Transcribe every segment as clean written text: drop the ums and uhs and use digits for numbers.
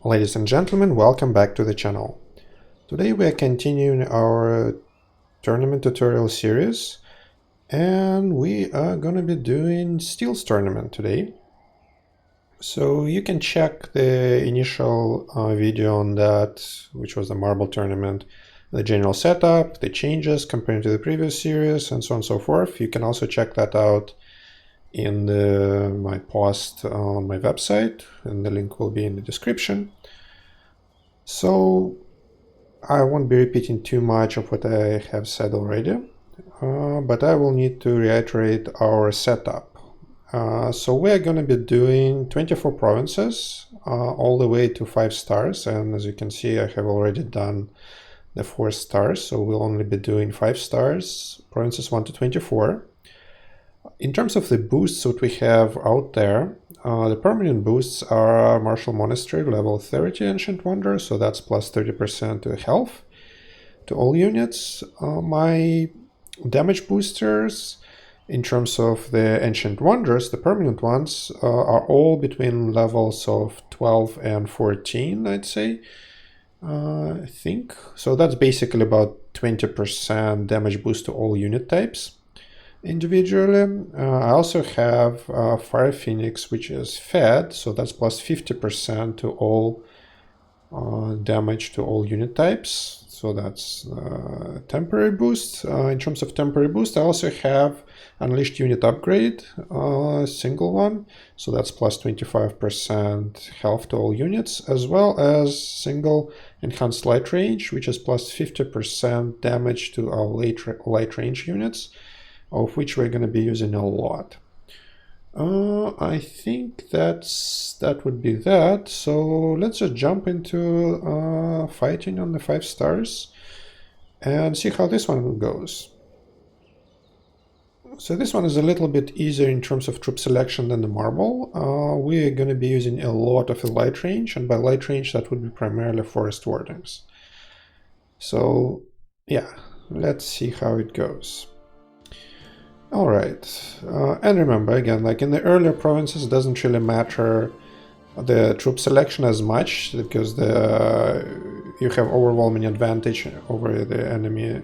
Ladies and gentlemen, welcome back to the channel. Today we are continuing our tournament tutorial series, and we are going to be doing Steel's tournament today. So you can check the initial video on that, which was the marble tournament, the general setup, the changes compared to the previous series, and so on and so forth. You can also check that out in my post on my website, and the link will be in the description. So I won't be repeating too much of what I have said already, but I will need to reiterate our setup. So we're going to be doing 24 provinces all the way to 5 stars, and as you can see I have already done the 4 stars, so we'll only be doing 5 stars, provinces 1 to 24. In terms of the boosts that we have out there, the permanent boosts are Martial Monastery level 30 Ancient Wonder, so that's plus 30% to health to all units. My damage boosters, in terms of the Ancient Wonders, the permanent ones, are all between levels of 12 and 14, I'd say. I think. So that's basically about 20% damage boost to all unit types. Individually, I also have Fire Phoenix, which is fed, so that's plus 50% to all damage to all unit types. So that's temporary boost. In terms of temporary boost, I also have Unleashed Unit Upgrade, single one, so that's plus 25% health to all units, as well as single Enhanced Light Range, which is plus 50% damage to our light range units, of which we're going to be using a lot. I think that would be that. So let's just jump into fighting on the 5 stars and see how this one goes. So this one is a little bit easier in terms of troop selection than the marble. We're going to be using a lot of the light range, and by light range that would be primarily forest wardings. So yeah, let's see how it goes. Alright, and remember again, like in the earlier provinces, it doesn't really matter the troop selection as much, because you have overwhelming advantage over the enemy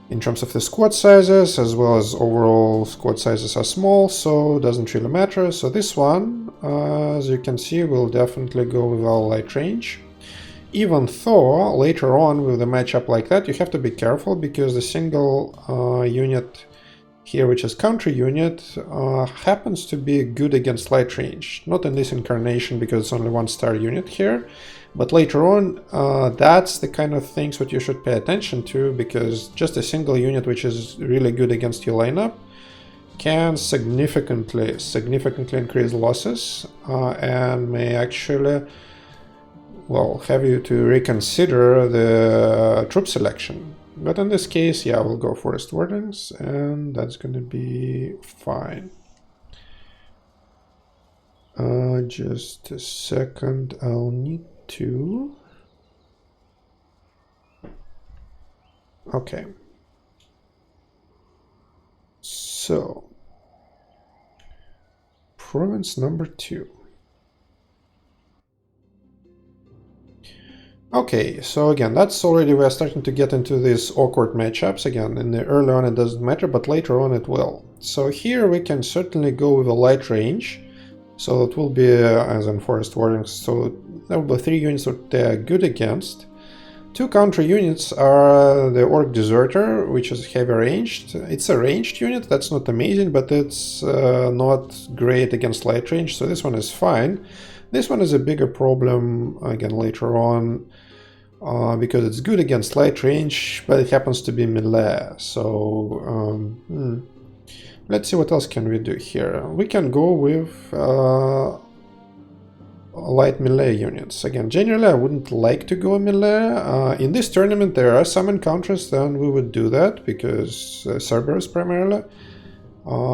in terms of the squad sizes, as well as overall squad sizes are small, so it doesn't really matter. So this one, as you can see, will definitely go with our light range. Even though later on with a matchup like that, you have to be careful, because the single unit here, which is country unit, happens to be good against light range. Not in this incarnation, because it's only 1-star unit here, but later on, that's the kind of things what you should pay attention to, because just a single unit which is really good against your lineup can significantly increase losses and may actually, well, have you to reconsider the troop selection. But in this case, yeah, we'll go Forest Wardens, and that's going to be fine. Just a second, I'll need to... Okay. So, province number 2. Okay, so again, that's already, we're starting to get into these awkward matchups. Again, in the early on it doesn't matter, but later on it will. So here we can certainly go with a light range. So it will be, as in Forest Wardings, so there will be 3 units that they are good against. 2 counter units are the Orc Deserter, which is heavy ranged. It's a ranged unit, that's not amazing, but it's not great against light range, so this one is fine. This one is a bigger problem, again, later on, because it's good against light range, but it happens to be melee. So, let's see what else can we do here. We can go with light melee units. Again, generally I wouldn't like to go melee. In this tournament there are some encounters, then we would do that, because Cerberus primarily.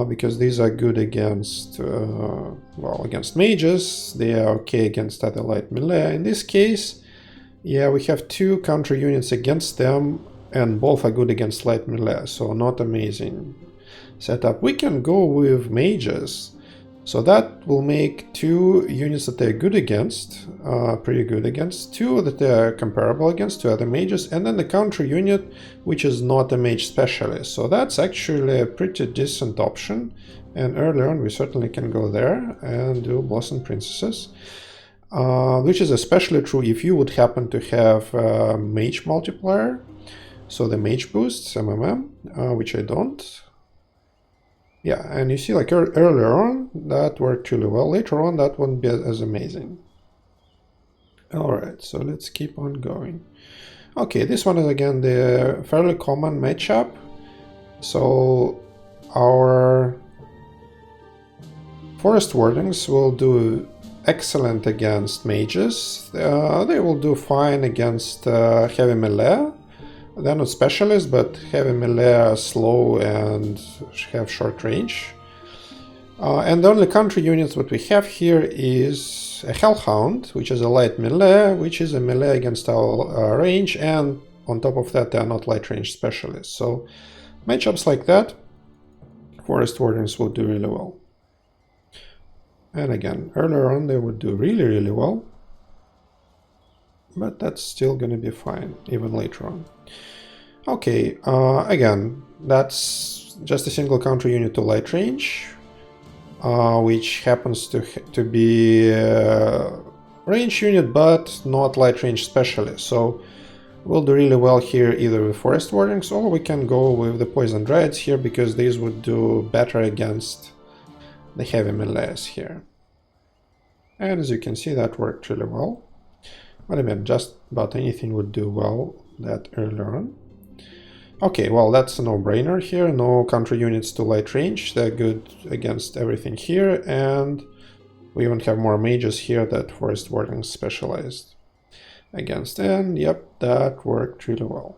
Because these are good against, well, against mages. They are okay against other light melee. In this case, yeah, we have 2 counter units against them, and both are good against light melee, so not amazing setup. We can go with mages, So that will make 2 units that they're good against, pretty good against, 2 that they're comparable against, 2 other mages, and then the counter unit, which is not a mage specialist. So that's actually a pretty decent option. And earlier on, we certainly can go there and do Blossom Princesses, which is especially true if you would happen to have mage multiplier. So the mage boosts, which I don't. Yeah, and you see, like earlier on, that worked really well. Later on, that won't be as amazing. Alright, so let's keep on going. Okay, this one is again the fairly common matchup. So our Forest Wardings will do excellent against mages. They will do fine against heavy melee. They're not specialists, but heavy melee are slow and have short range. And the only counter units that we have here is a Hellhound, which is a light melee, which is a melee against our range, and on top of that they are not light range specialists. So matchups like that, Forest Wardens will do really well. And again, earlier on they would do really well, but that's still gonna be fine, even later on. Okay, again, that's just a single counter unit to light range, which happens to be a range unit, but not light range specialist. So we'll do really well here either with Forest Wardings, or we can go with the Poison Dryads here, because these would do better against the heavy melees here. And as you can see, that worked really well. But I mean, just about anything would do well that earlier on. Okay, well, that's a no-brainer here. No counter units to light range. They're good against everything here. And we even have more mages here that Forest Warding specialized against. And yep, that worked really well.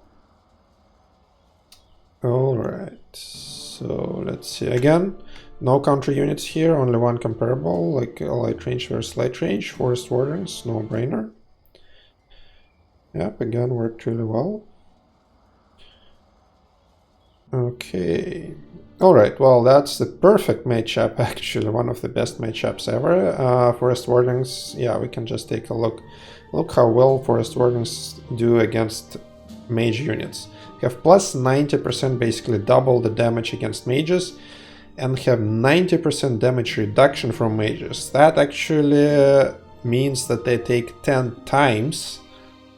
Alright, so let's see again. No counter units here, only one comparable, like light range versus light range. Forest Wardings, no-brainer. Yep, again, worked really well. Okay. Alright, well, that's the perfect matchup, actually, one of the best matchups ever. Forest Wardings, yeah, we can just take a look. Look how well Forest Wardings do against mage units. Have plus 90%, basically double the damage against mages, and have 90% damage reduction from mages. That actually means that they take 10 times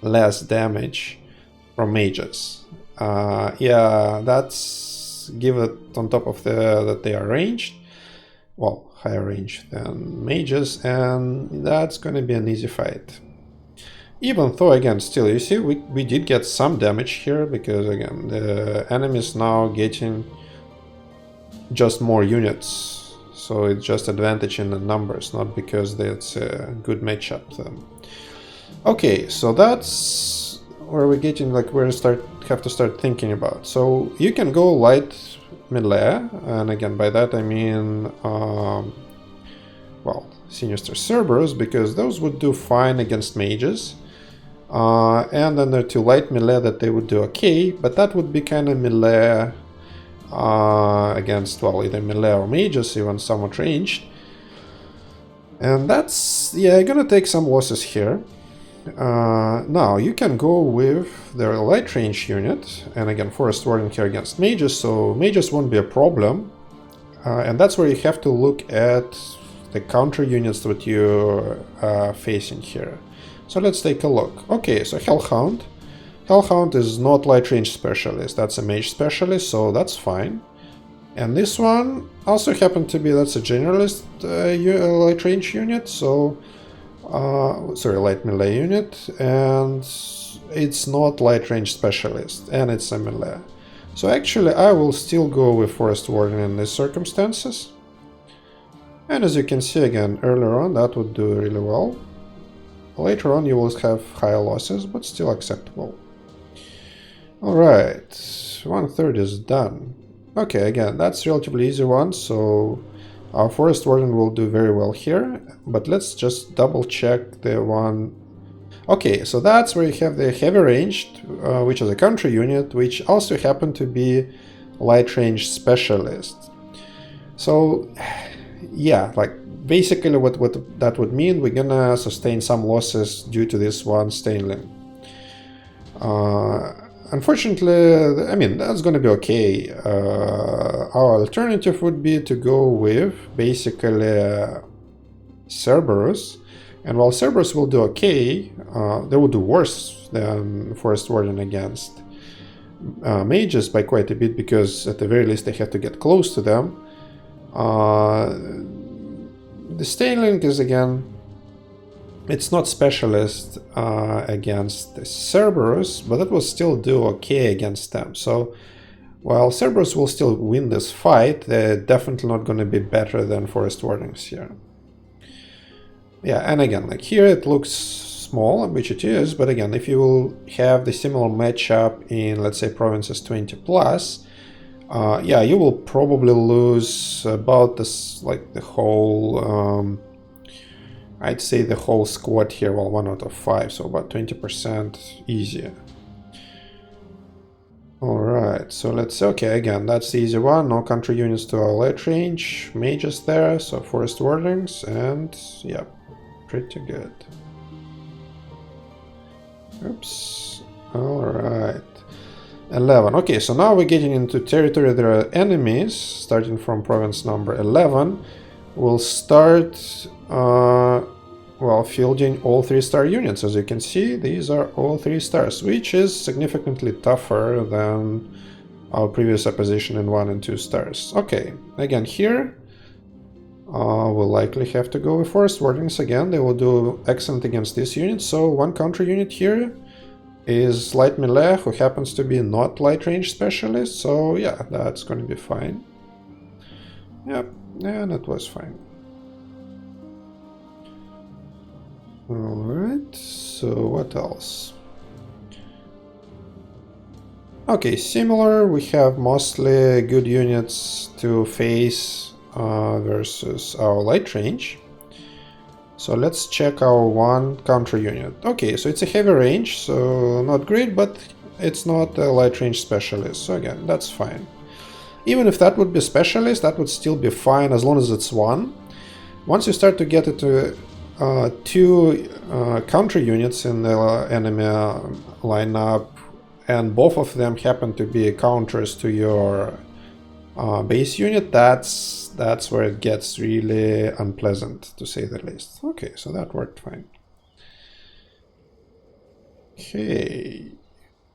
less damage from mages. Yeah, that's give it on top of that they are ranged, well, higher range than mages, and that's going to be an easy fight. Even though, again, still, you see, we did get some damage here, because, again, the enemy is now getting just more units, so it's just advantage in the numbers, not because it's a good matchup then. Okay, so that's where we're getting, like, where have to start thinking about. So you can go light melee, and again, by that I mean, well, Sinister Cerberus, because those would do fine against mages. And then there are 2 light melee that they would do okay, but that would be kind of melee against, well, either melee or mages, even somewhat ranged. And that's, yeah, gonna take some losses here. Now, you can go with the light range unit, and again, Forest Warding here against mages, so mages won't be a problem. And that's where you have to look at the counter units that you're facing here. So let's take a look. Okay, so Hellhound. Hellhound is not light range specialist, that's a mage specialist, so that's fine. And this one also happened to be, that's a generalist light range unit, so sorry, light melee unit, and it's not light range specialist, and it's a melee. So actually I will still go with Forest Warding in these circumstances. And as you can see, again, earlier on that would do really well. Later on you will have higher losses, but still acceptable. Alright, 1/3 is done. Okay, again, that's relatively easy one, so our Forest Warden will do very well here, but let's just double check the one. Okay, so that's where you have the heavy ranged, which is a counter unit, which also happened to be light range specialist. So, yeah, like basically what that would mean, we're gonna sustain some losses due to this one Stainling. Unfortunately, I mean, that's gonna be okay. Our alternative would be to go with basically Cerberus, and while Cerberus will do okay, they will do worse than Forest Warden against mages by quite a bit, because at the very least they have to get close to them. The Stainling is, again, it's not specialist against the Cerberus, but it will still do okay against them. So while Cerberus will still win this fight, they're definitely not going to be better than Forest Wardens here. Yeah, and again, like here it looks small, which it is, but again, if you will have the similar matchup in, let's say, provinces 20 plus, yeah, you will probably lose about this, like the whole, I'd say the whole squad here, well, 1 out of 5, so about 20% easier. Alright, so let's say, okay, again, that's the easy one, no country units to our light range, mages there, so Forest Wardings, and yeah, pretty good. Oops, alright. 11. Okay, so now we're getting into territory. There are enemies, starting from province number 11. We'll start, well, fielding all 3-star units. As you can see, these are all 3 stars, which is significantly tougher than our previous opposition in 1 and 2 stars. Okay, again, here, we'll likely have to go with Forest Wardens again. They will do excellent against this unit. So one counter unit here is light melee, who happens to be not light range specialist, so yeah, that's going to be fine. Yep, and it was fine. Alright, so what else? Okay, similar, we have mostly good units to face versus our light range. So let's check our one counter unit. Okay, so it's a heavy range, so not great, but it's not a light range specialist. So again, that's fine. Even if that would be specialist, that would still be fine as long as it's 1. Once you start to get into 2 counter units in the enemy lineup, and both of them happen to be counters to your base unit, that's where it gets really unpleasant, to say the least. Okay, so that worked fine. Okay,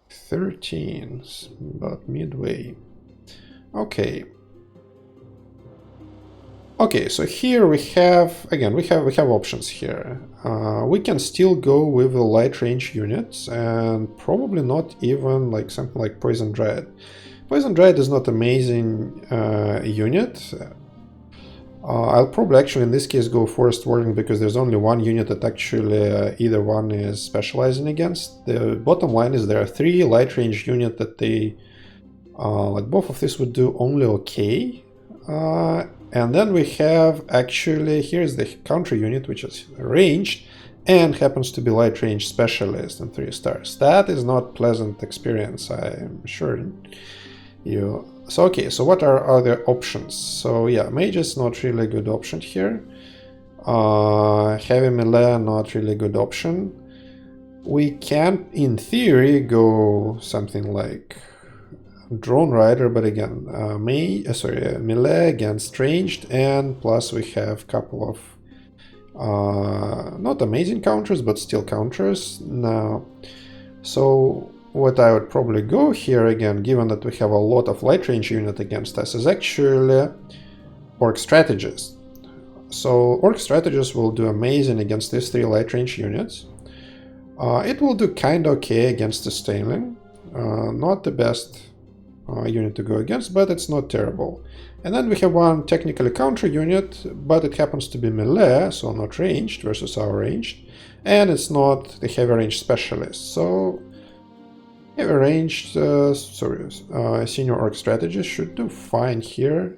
13, about midway. Okay. Okay, so here we have, again, we have options here. We can still go with the light range units, and probably not even like something like Poison Dread. Poison Dread is not amazing unit. I'll probably actually in this case go Forest Warden, because there's only one unit that actually either one is specializing against. The bottom line is there are 3 light range units that they, like both of these would do only okay. And then we have actually, here's the counter unit, which is ranged and happens to be light range specialist and 3 stars. That is not pleasant experience, I'm sure. So okay, so what are other options? So yeah, mage is not really a good option here. Heavy melee, not really a good option. We can, in theory, go something like Drone Rider, but again, melee against ranged, and plus we have a couple of not amazing counters, but still counters. Now, so what I would probably go here again, given that we have a lot of light range unit against us, is actually Orc Strategist. So Orc Strategist will do amazing against these 3 light range units. It will do kind of okay against the Stainling. Not the best unit to go against, but it's not terrible. And then we have one technically counter unit, but it happens to be melee, so not ranged versus our ranged, and it's not the heavy range specialist. So heavy ranged, senior orc strategist should do fine here.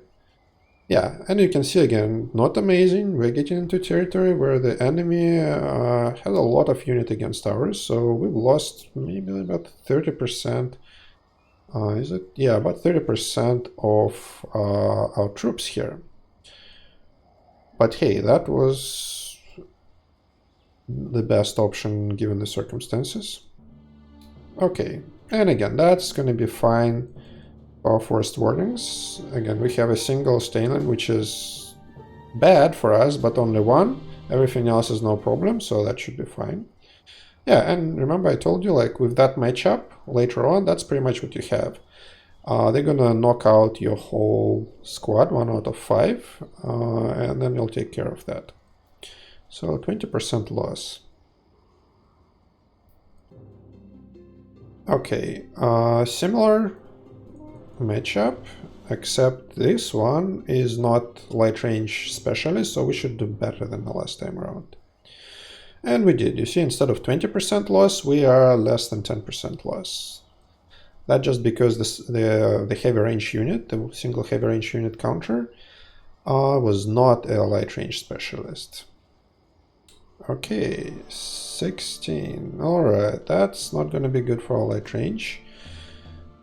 Yeah, and you can see again, not amazing. We're getting into territory where the enemy has a lot of unit against ours, so we've lost maybe about 30%. Is it? Yeah, about 30% of our troops here. But hey, that was the best option given the circumstances. Okay, and again, that's going to be fine for forced warnings. Again, we have a single Stainland, which is bad for us, but only one. Everything else is no problem, so that should be fine. Yeah, and remember I told you, like, with that matchup later on, that's pretty much what you have. They're gonna knock out your whole squad, 1 out of 5, and then you'll take care of that. So 20% loss. Okay, similar matchup, except this one is not light range specialist, so we should do better than the last time around. And we did. You see, instead of 20% loss, we are less than 10% loss. That's just because the heavy range unit, the single heavy range unit counter, was not a light range specialist. Okay, 16. Alright, that's not going to be good for our light range.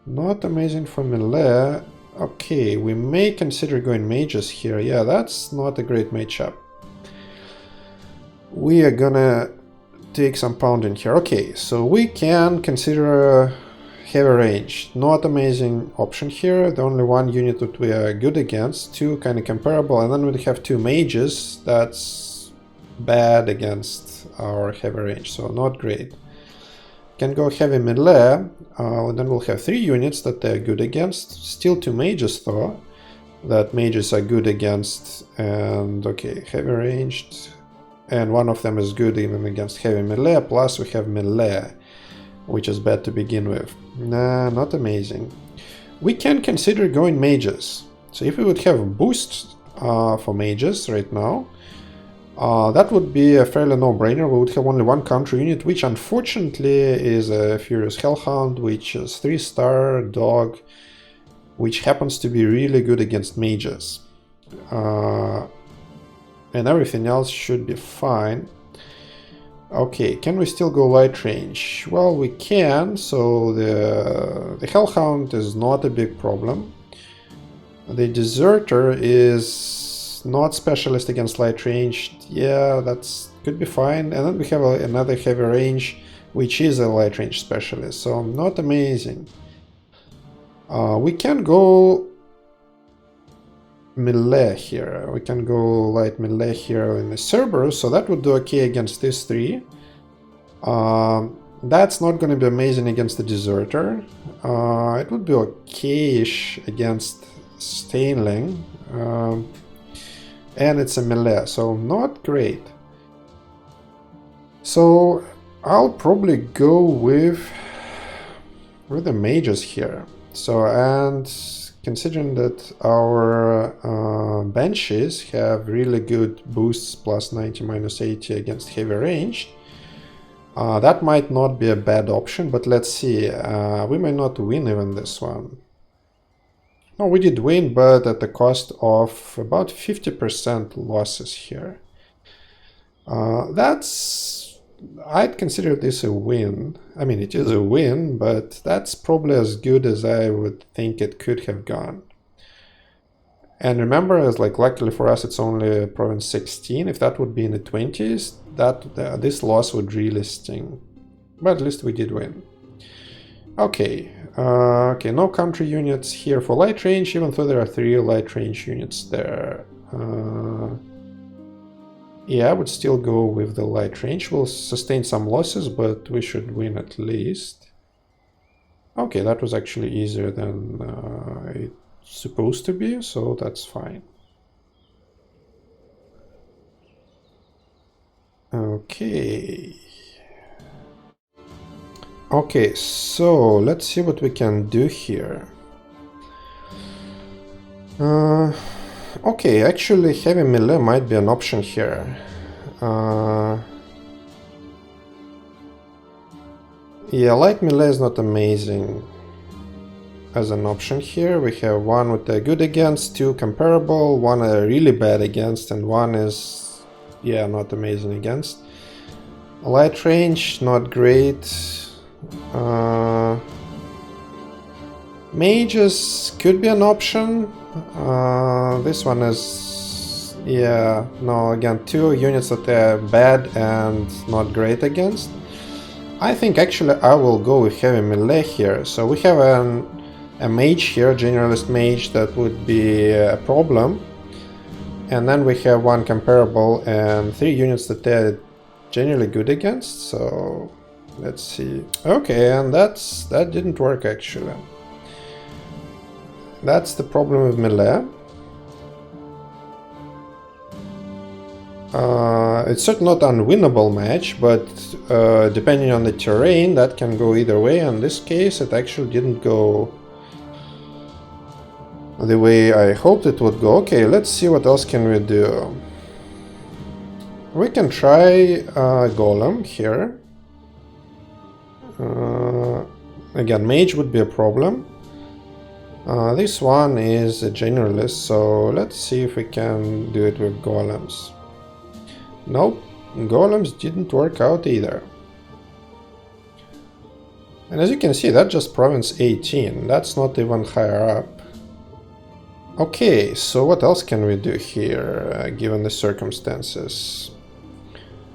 Not amazing for melee. Okay, we may consider going mages here. Yeah, that's not a great matchup. We are gonna take some pounding here. Okay, so we can consider heavy range. Not amazing option here. The only one unit that we are good against. Two kind of comparable, and then we have two mages. That's bad against our heavy range, so not great. Can go heavy melee, then we'll have 3 units that they're good against. Still 2 mages though, that mages are good against, and okay, heavy ranged. And one of them is good even against heavy melee, plus we have melee, which is bad to begin with. Nah, not amazing. We can consider going mages. So if we would have a boost for mages right now, that would be a fairly no-brainer. We would have only one counter unit, which unfortunately is a Furious Hellhound, which is 3-star dog, which happens to be really good against mages. And everything else should be fine. Okay, can we still go light range? Well, we can, so the Hellhound is not a big problem. The Deserter is not specialist against light range. Yeah, that's could be fine. And then we have another heavy range, which is a light range specialist, so not amazing. We can go melee here. We can go light melee here in the Cerberus, so that would do okay against these 3. That's not going to be amazing against the Deserter. It would be okay-ish against Stainling. And it's a melee, so not great. So I'll probably go with the mages here. So, and considering that our Banshees have really good boosts, plus 90, minus 80 against heavy range, that might not be a bad option, but let's see. We may not win even this one. No, we did win, but at the cost of about 50% losses here. I'd consider this a win. I mean, it is a win, but that's probably as good as I would think it could have gone. And remember, as like luckily for us, it's only province 16. If that would be in the 20s, this loss would really sting. But at least we did win. Okay, okay, no country units here for light range, even though there are 3 light range units there. Yeah, I would still go with the light range. We'll sustain some losses, but we should win at least. Okay, that was actually easier than it's supposed to be, so that's fine. Okay. Okay, so let's see what we can do here. Okay, actually heavy melee might be an option here. Yeah, light melee is not amazing as an option here. We have one with a good against, 2 comparable, one a really bad against, and one is, yeah, not amazing against. Light range, not great. Mages could be an option. This one is Yeah, no, again, two units that are bad and not great against. I think actually I will go with heavy melee here. So we have a mage here, generalist mage, that would be a problem. And then we have one comparable and three units that they're generally good against. So let's see. Okay, and that didn't work actually. That's the problem with melee. It's certainly not an unwinnable match, but depending on the terrain, that can go either way. In this case, it actually didn't go the way I hoped it would go. Okay, let's see what else can we do. We can try Golem here. Again, mage would be a problem. This one is a generalist, so let's see if we can do it with golems. Nope, golems didn't work out either. And as you can see, that's just province 18, that's not even higher up. Okay, so what else can we do here, given the circumstances?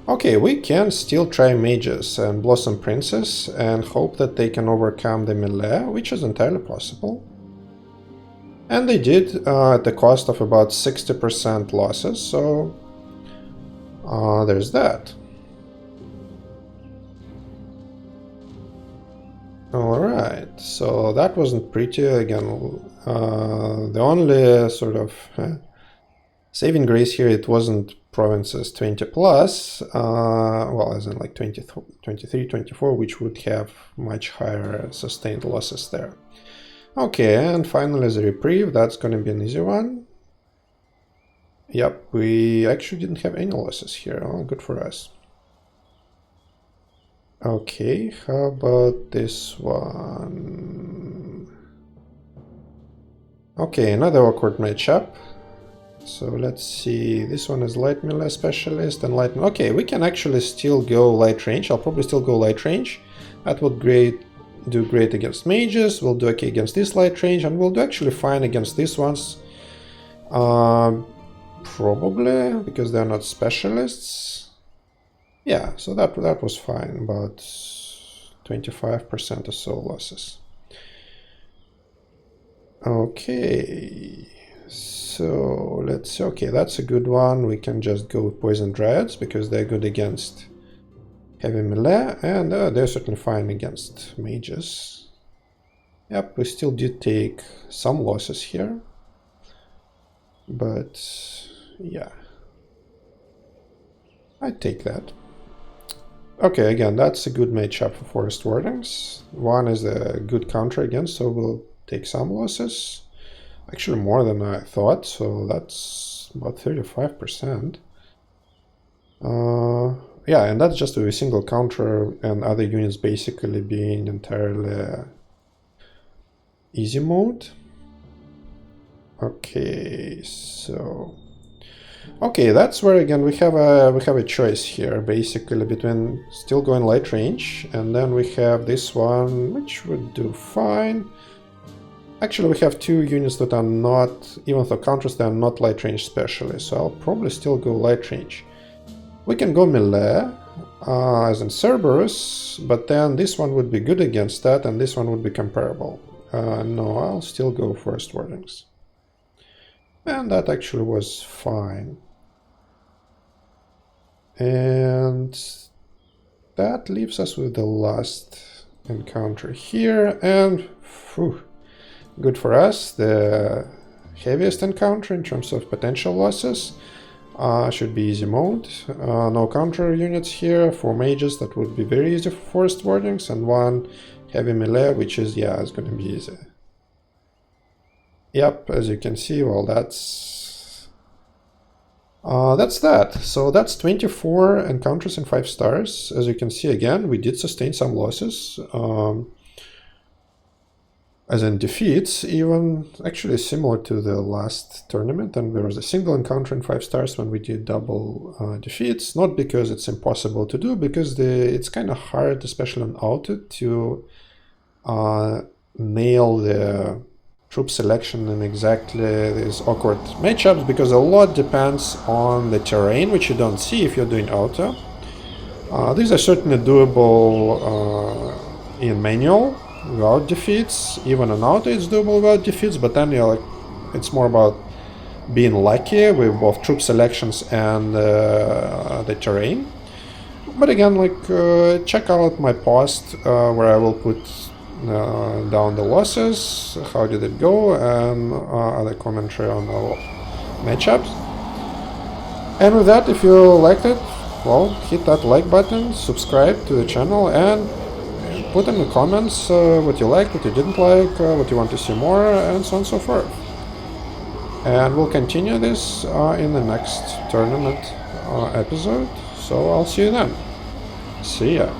Okay, we can still try mages and Blossom Princess and hope that they can overcome the melee, which is entirely possible. And they did at the cost of about 60% losses, so there's that. Alright, so that wasn't pretty. Again, the only sort of saving grace here, it wasn't provinces 20 plus, well, as in like 23, 24, which would have much higher sustained losses there. Okay, and finally the reprieve, that's going to be an easy one. Yep, we actually didn't have any losses here. Oh, good for us. Okay, how about this one? Okay, another awkward matchup. So let's see, this one is light melee specialist and light... Okay, we can actually still go light range. I'll probably still go light range. That would do great against mages, we'll do okay against this light range, and we'll do actually fine against these ones. Probably, because they're not specialists. Yeah, so that was fine, about 25% or so losses. Okay, so let's see. Okay, that's a good one. We can just go with Poison Dryads because they're good against heavy melee, and they're certainly fine against mages. Yep, we still did take some losses here, but yeah, I'd take that. Okay, again, that's a good matchup for Forest Wardings. One is a good counter against, so we'll take some losses. Actually more than I thought, so that's about 35%. Yeah, and that's just with a single counter and other units basically being entirely easy mode. Okay, so... Okay, that's where again we have a choice here, basically between still going light range, and then we have this one, which would do fine. Actually, we have two units that are not, even though counters, they are not light range specialists, so I'll probably still go light range. We can go melee, as in Cerberus, but then this one would be good against that, and this one would be comparable. No, I'll still go Forest Wardings. And that actually was fine. And that leaves us with the last encounter here, and whew, good for us, the heaviest encounter in terms of potential losses. Should be easy mode. No counter units here. 4 mages, that would be very easy for Forest Wardings, and 1 heavy melee, which is, yeah, it's going to be easy. Yep, as you can see, well, that's that. So that's 24 encounters in 5 stars. As you can see, again, we did sustain some losses. As in defeats, even actually similar to the last tournament, and there was a single encounter in 5 stars when we did double defeats. Not because it's impossible to do, because it's kind of hard, especially on auto, to nail the troop selection in exactly these awkward matchups, because a lot depends on the terrain, which you don't see if you're doing auto. These are certainly doable in manual without defeats. Even in auto it's doable without defeats, but then you're like, it's more about being lucky with both troop selections and the terrain. But again, like, check out my post where I will put down the losses, how did it go, and other commentary on the matchups. And with that, if you liked it, well, hit that like button, subscribe to the channel, and put in the comments what you liked, what you didn't like, what you want to see more, and so on and so forth. And we'll continue this in the next tournament episode, so I'll see you then. See ya.